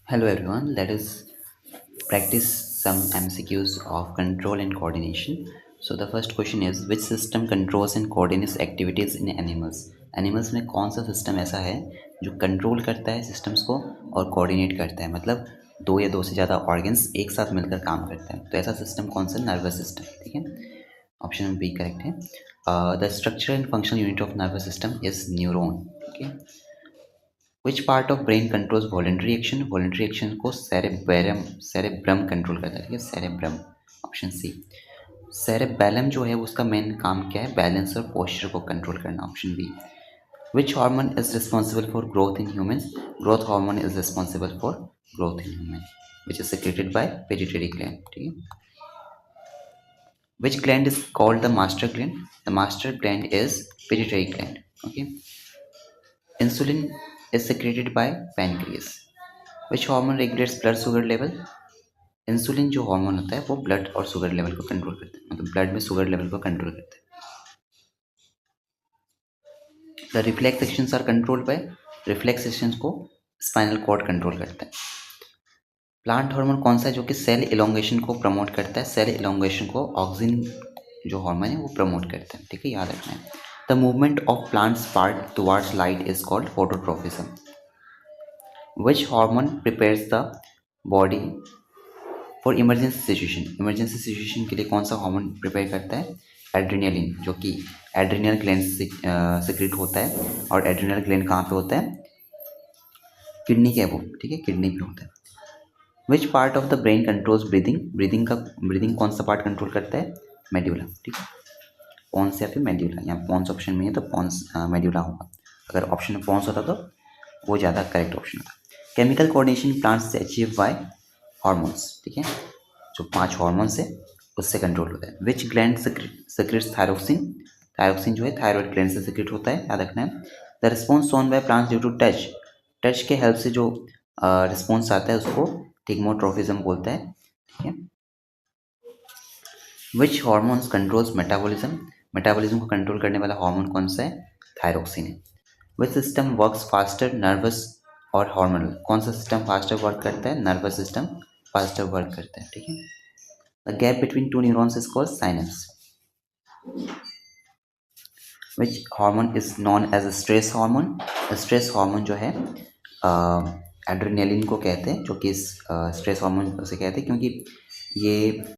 Hello everyone, let us practice some MCQs of control and coordination. So the first question is which system controls and coordinates activities in animals? Animals में कौन सा system ऐसा है जो control करता है systems को और कोऑर्डिनेट करता है, मतलब दो या दो से ज़्यादा ऑर्गन्स एक साथ मिलकर काम करते हैं, तो ऐसा सिस्टम कौन सा? Nervous system. ठीक है, ऑप्शन बी करेक्ट है। The structure and functional unit of nervous system is neuron. ठीक है, which part of brain controls voluntary action? Voluntary action को सेरेब्रम कंट्रोल करता है। ठीक है, सेरेब्रम, ऑप्शन सी। सेरेबैलम जो है उसका मेन काम क्या है? बैलेंस और पोस्चर को कंट्रोल करना, option B. Which hormone is responsible for growth in human? Growth hormone is responsible for growth in human which is secreted by pituitary gland. ठीक है, which gland is called the master gland? The master gland is pituitary gland. Okay, insulin is secreted by pancreas. Which hormone regulates blood sugar level? Insulin जो hormone होता है वो blood और sugar level को control करता है, मतलब blood में शुगर लेवल को कंट्रोल करता है। The reflex sections are controlled by, reflex sections को स्पाइनल कॉर्ड कंट्रोल करता है। प्लांट हार्मोन कौन सा है जो कि सेल इलोंगेशन को प्रमोट करता है? सेल इलोंगेशन को ऑक्सिन जो हार्मोन है वो प्रमोट करता है। ठीक है, याद रखना है। The movement of plants part towards light is called phototropism. Which hormone prepares the body for emergency situation? Emergency situation के लिए कौन सा हार्मोन प्रिपेयर करता है? एड्रेनलिन, जो कि एड्रेनल ग्लैंड से सिक्रेट होता है। और एड्रेनल ग्लैंड कहाँ पे होता है? किडनी के वो। ठीक है, किडनी पे होता है। Which part of the brain controls breathing? Breathing कौन सा पार्ट कंट्रोल करता है? मेड्यूला। ठीक है, पॉन्स या फिर मेड्यूला। यहाँ पॉन्स ऑप्शन में है तो पॉन्स मेड्यूला होगा। अगर ऑप्शन में पॉन्स होता तो वो ज़्यादा करेक्ट ऑप्शन होता। केमिकल कोऑर्डिनेशन प्लांट्स से अचीव बाय हार्मोन्स। ठीक है, जो 5 हार्मोन्स है उससे कंट्रोल होता है। Which gland secretes thyroxine? Thyroxine जो है थायरॉयड ग्लैंड से सिक्रेट होता है, याद रखना है। The response shown by plants due to touch, touch के हेल्प से जो रिस्पॉन्स आता है उसको थिग्मोट्रोफिज्म बोलते हैं। ठीक है, विच हार्मोन्स कंट्रोल्स मेटाबॉलिज्म? मेटाबॉलिज्म को कंट्रोल करने वाला हार्मोन कौन सा है? थायरोक्सिन है। Which system works faster, nervous और हार्मोनल? कौन सा सिस्टम फास्टर वर्क करता है? नर्वस सिस्टम फास्टर वर्क करता है। ठीक है, the gap between two neurons is called synapse. Which hormone is known as stress hormone? Stress hormone जो है एड्रेनलिन को कहते हैं, जो कि स्ट्रेस हार्मोन उसे कहते हैं क्योंकि ये